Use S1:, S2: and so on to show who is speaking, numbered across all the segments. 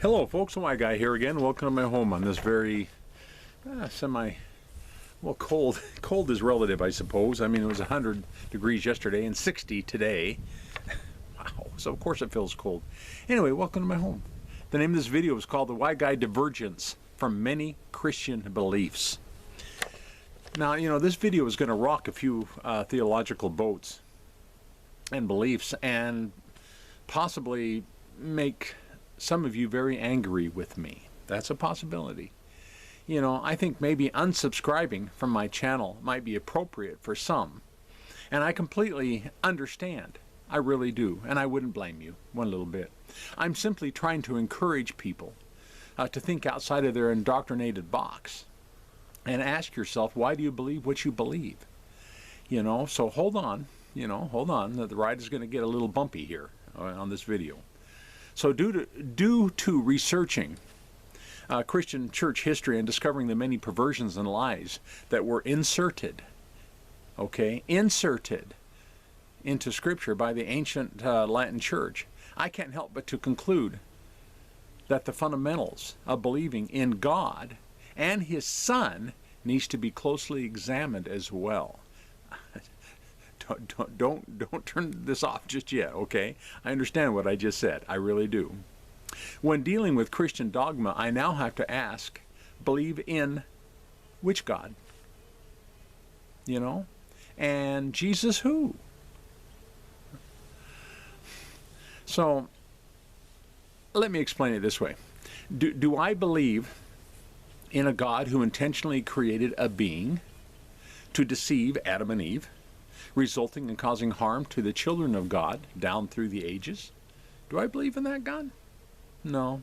S1: Hello folks, my guy here again. Welcome to my home on this very cold is relative, I suppose. I mean, it was 100 degrees yesterday and 60 today. Wow, so of course it feels cold. Anyway, welcome to my home. The name of this video is called The Why Guy Divergence from Many Christian Beliefs. Now, this video is going to rock a few theological boats and beliefs and possibly make some of you very angry with me. That's a possibility. I think maybe unsubscribing from my channel might be appropriate for some. And I completely understand. I really do. And I wouldn't blame you one little bit. I'm simply trying to encourage people to think outside of their indoctrinated box and ask yourself, why do you believe what you believe? So hold on. Hold on. The ride is going to get a little bumpy here on this video. So due to researching Christian church history and discovering the many perversions and lies that were inserted into Scripture by the ancient Latin Church, I can't help but to conclude that the fundamentals of believing in God and His Son needs to be closely examined as well. Don't turn this off just yet, okay? I understand what I just said. I really do. When dealing with Christian dogma, I now have to ask, believe in which God? And Jesus who? So, let me explain it this way. Do I believe in a God who intentionally created a being to deceive Adam and Eve, resulting in causing harm to the children of God down through the ages? Do I believe in that God? No.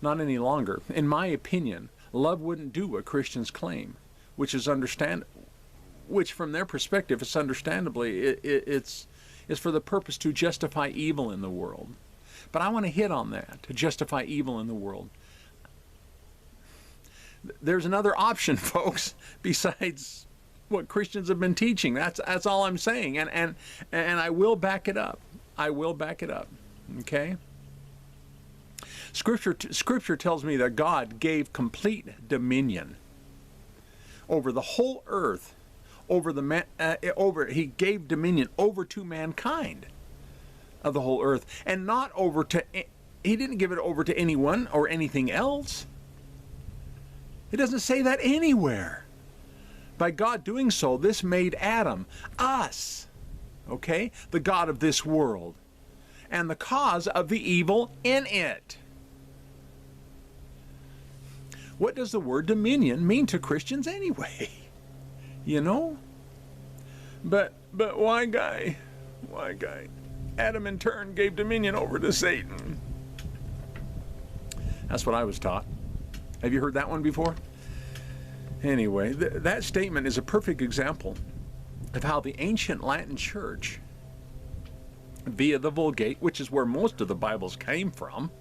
S1: Not any longer. In my opinion, love wouldn't do what Christians claim, which from their perspective, it's understandably, it's for the purpose to justify evil in the world. But I want to hit on that, to justify evil in the world. There's another option, folks, besides what Christians have been teaching. That's all I'm saying, and I will back it up. I will back it up. Okay? Scripture tells me that God gave complete dominion over the whole earth, He gave dominion over to mankind of the whole earth, and not over to. He didn't give it over to anyone or anything else. It doesn't say that anywhere. By God doing so, this made Adam, us, the God of this world, and the cause of the evil in it. What does the word dominion mean to Christians anyway? But why guy? Adam in turn gave dominion over to Satan. That's what I was taught. Have you heard that one before? Anyway, that statement is a perfect example of how the ancient Latin Church, via the Vulgate, which is where most of the Bibles came from,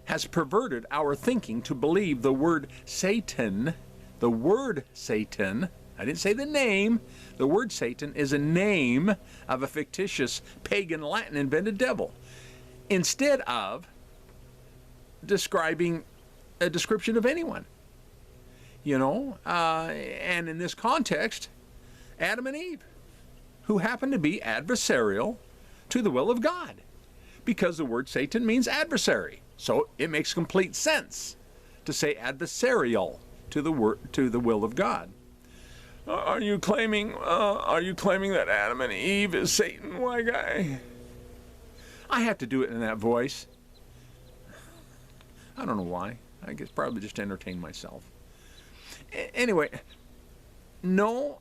S1: has perverted our thinking to believe the word Satan, I didn't say the name, the word Satan is a name of a fictitious pagan Latin invented devil, instead of describing a description of anyone. And in this context, Adam and Eve, who happen to be adversarial to the will of God, because the word Satan means adversary. So it makes complete sense to say adversarial to the will of God. Are you claiming that Adam and Eve is Satan? Why, guy? I have to do it in that voice. I don't know why. I guess probably just to entertain myself. Anyway, no,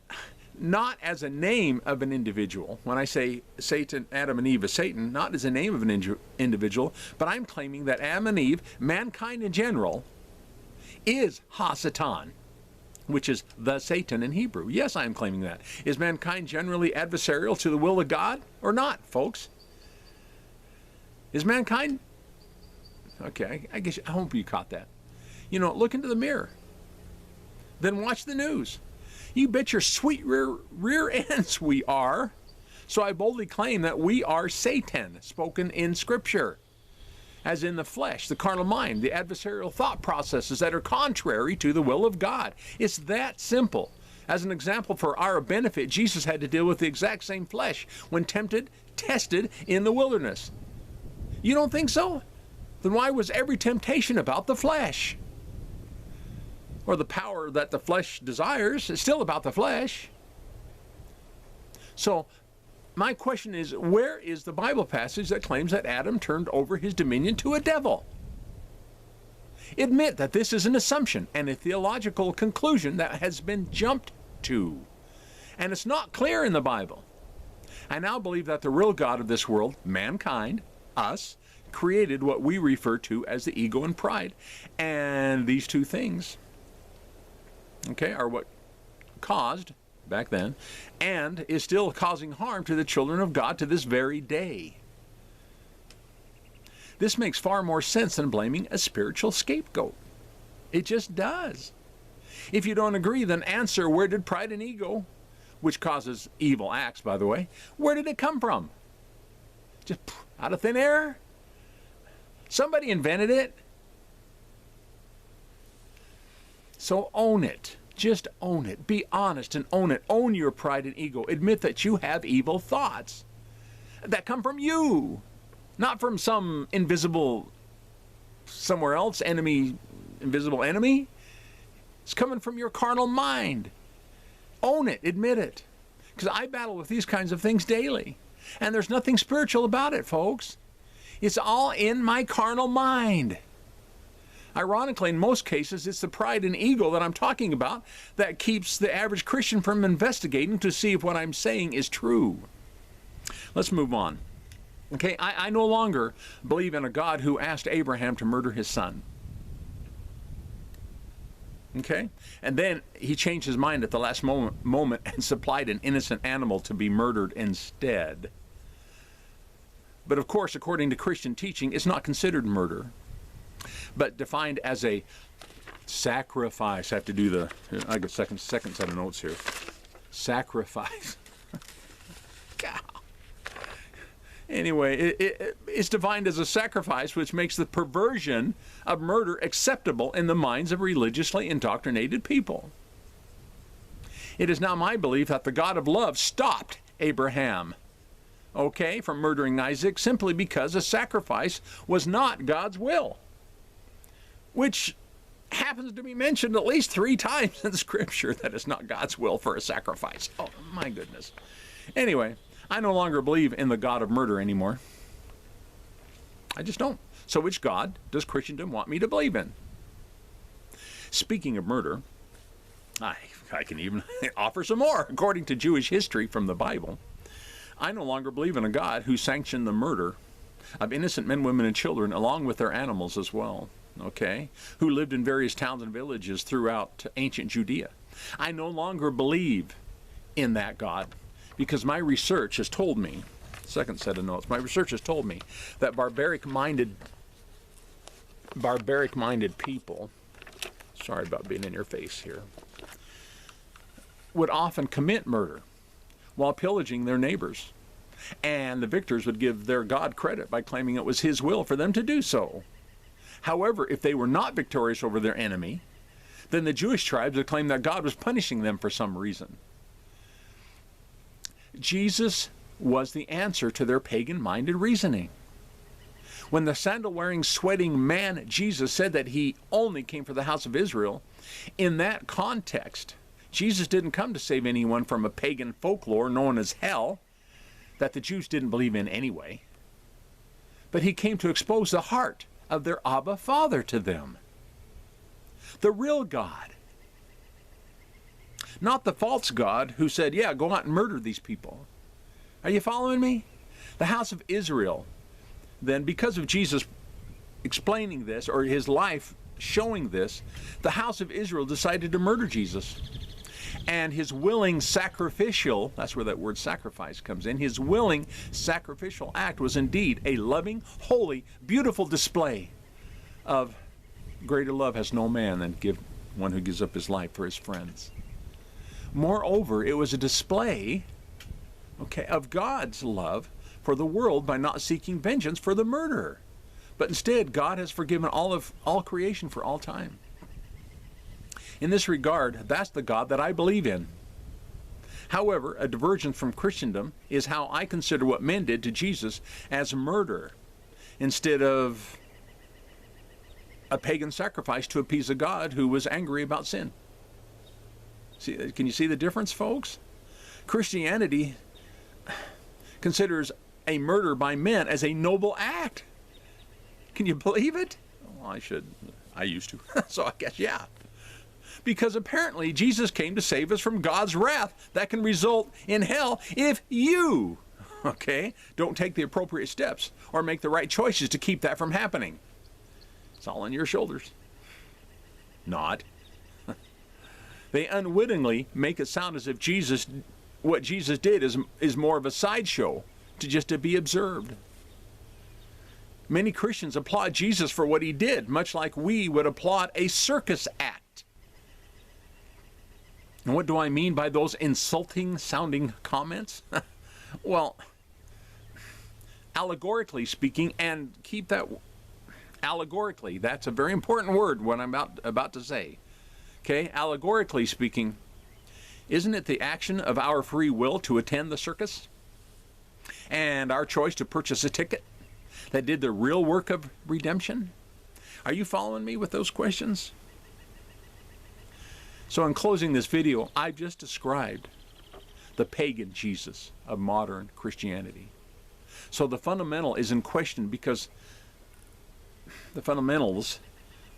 S1: not as a name of an individual. When I say Satan, Adam and Eve is Satan, not as a name of an individual, but I'm claiming that Adam and Eve, mankind in general, is Ha-Satan, which is the Satan in Hebrew. Yes, I am claiming that. Is mankind generally adversarial to the will of God or not, folks? Is mankind? Okay, I hope you caught that. Look into the mirror. Then watch the news. You bet your sweet rear ends we are. So I boldly claim that we are Satan, spoken in Scripture. as in the flesh, the carnal mind, the adversarial thought processes that are contrary to the will of God. It's that simple. As an example for our benefit, Jesus had to deal with the exact same flesh when tempted, tested in the wilderness. You don't think so? Then why was every temptation about the flesh? Or the power that the flesh desires is still about the flesh. So, my question is, where is the Bible passage that claims that Adam turned over his dominion to a devil? Admit that this is an assumption and a theological conclusion that has been jumped to. And it's not clear in the Bible. I now believe that the real God of this world, mankind, us, created what we refer to as the ego and pride. And these two things, okay, are what caused, back then, and is still causing harm to the children of God to this very day. This makes far more sense than blaming a spiritual scapegoat. It just does. If you don't agree, then answer, where did pride and ego, which causes evil acts, by the way, where did it come from? Just out of thin air? Somebody invented it? So own it. Just own it. Be honest and own it. Own your pride and ego. Admit that you have evil thoughts that come from you, not from some invisible, somewhere else, enemy, invisible enemy. It's coming from your carnal mind. Own it. Admit it. Because I battle with these kinds of things daily. And there's nothing spiritual about it, folks. It's all in my carnal mind. Ironically, in most cases, it's the pride and ego that I'm talking about that keeps the average Christian from investigating to see if what I'm saying is true. Let's move on. Okay, I no longer believe in a God who asked Abraham to murder his son. Okay? And then he changed his mind at the last moment and supplied an innocent animal to be murdered instead. But of course, according to Christian teaching, it's not considered murder, but defined as a sacrifice. I have to do I got second set of notes here. Sacrifice. God. Anyway, it's defined as a sacrifice, which makes the perversion of murder acceptable in the minds of religiously indoctrinated people. It is now my belief that the God of love stopped Abraham, okay, from murdering Isaac simply because a sacrifice was not God's will, which happens to be mentioned at least 3 times in Scripture that it's not God's will for a sacrifice. Oh, my goodness. Anyway, I no longer believe in the God of murder anymore. I just don't. So which God does Christendom want me to believe in? Speaking of murder, I can even offer some more. According to Jewish history from the Bible, I no longer believe in a God who sanctioned the murder of innocent men, women, and children, along with their animals as well, okay, who lived in various towns and villages throughout ancient Judea. I no longer believe in that God, because my research has told me, second set of notes, my research has told me that barbaric-minded people, sorry about being in your face here, would often commit murder while pillaging their neighbors. And the victors would give their God credit by claiming it was his will for them to do so. However, if they were not victorious over their enemy, then the Jewish tribes would claim that God was punishing them for some reason. Jesus was the answer to their pagan-minded reasoning. When the sandal-wearing, sweating man, Jesus, said that he only came for the house of Israel, in that context, Jesus didn't come to save anyone from a pagan folklore known as hell that the Jews didn't believe in anyway, but he came to expose the heart of their Abba Father to them. The real God. Not the false God who said, yeah, go out and murder these people. Are you following me? The house of Israel, then, because of Jesus explaining this, or his life showing this, the house of Israel decided to murder Jesus. And his willing sacrificial, that's where that word sacrifice comes in, his willing sacrificial act was indeed a loving, holy, beautiful display of greater love has no man than one who gives up his life for his friends. Moreover, it was a display, okay, of God's love for the world by not seeking vengeance for the murderer, but instead God has forgiven all creation for all time. In this regard, that's the God that I believe in. However, a divergence from Christendom is how I consider what men did to Jesus as murder instead of a pagan sacrifice to appease a God who was angry about sin. See, can you see the difference, folks? Christianity considers a murder by men as a noble act. Can you believe it? Well, I used to. So I guess, yeah. Because apparently Jesus came to save us from God's wrath that can result in hell if you, don't take the appropriate steps or make the right choices to keep that from happening. It's all on your shoulders. Not. They unwittingly make it sound as if what Jesus did is more of a sideshow to be observed. Many Christians applaud Jesus for what he did, much like we would applaud a circus act. And what do I mean by those insulting sounding comments? Well, allegorically speaking, and keep that allegorically, that's a very important word, what I'm about to say. Okay, allegorically speaking, isn't it the action of our free will to attend the circus and our choice to purchase a ticket that did the real work of redemption? Are you following me with those questions? So in closing this video, I've just described the pagan Jesus of modern Christianity. So the fundamental is in question because the fundamentals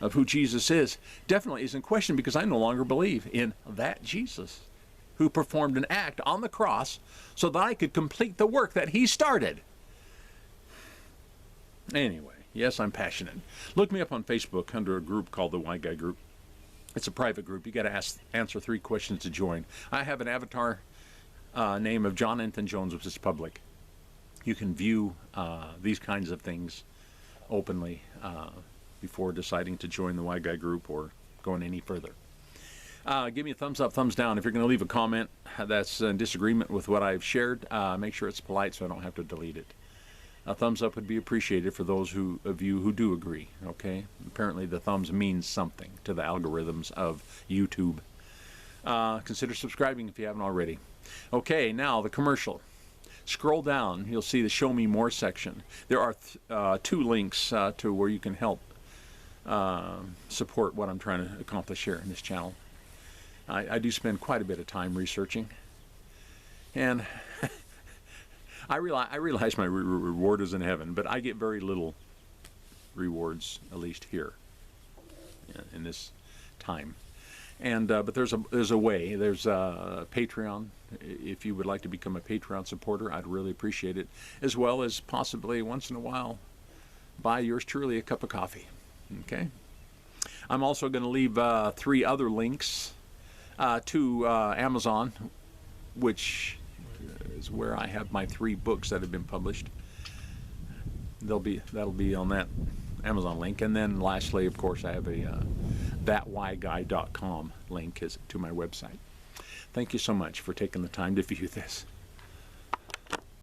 S1: of who Jesus is definitely is in question because I no longer believe in that Jesus who performed an act on the cross so that I could complete the work that he started. Anyway, yes, I'm passionate. Look me up on Facebook under a group called the White Guy Group. It's a private group. You got to answer 3 questions to join. I have an avatar name of John Anthony Jones, which is public. You can view these kinds of things openly before deciding to join the White Guy Group or going any further. Give me a thumbs up, thumbs down. If you're going to leave a comment that's in disagreement with what I've shared, make sure it's polite so I don't have to delete it. A thumbs up would be appreciated for those of you who do agree, okay? Apparently the thumbs means something to the algorithms of YouTube. Consider subscribing if you haven't already. Okay, now the commercial. Scroll down, you'll see the Show Me More section. There are 2 links to where you can help support what I'm trying to accomplish here in this channel. I do spend quite a bit of time researching, and I realize my reward is in heaven, but I get very little rewards, at least here in this time. And but there's a way. There's a Patreon. If you would like to become a Patreon supporter, I'd really appreciate it, as well as possibly once in a while buy yours truly a cup of coffee. Okay. I'm also going to leave 3 other links to Amazon, which is where I have my 3 books that have been published. That'll be on that Amazon link, and then lastly, of course, I have a thatwhyguy.com link to my website. Thank you so much for taking the time to view this.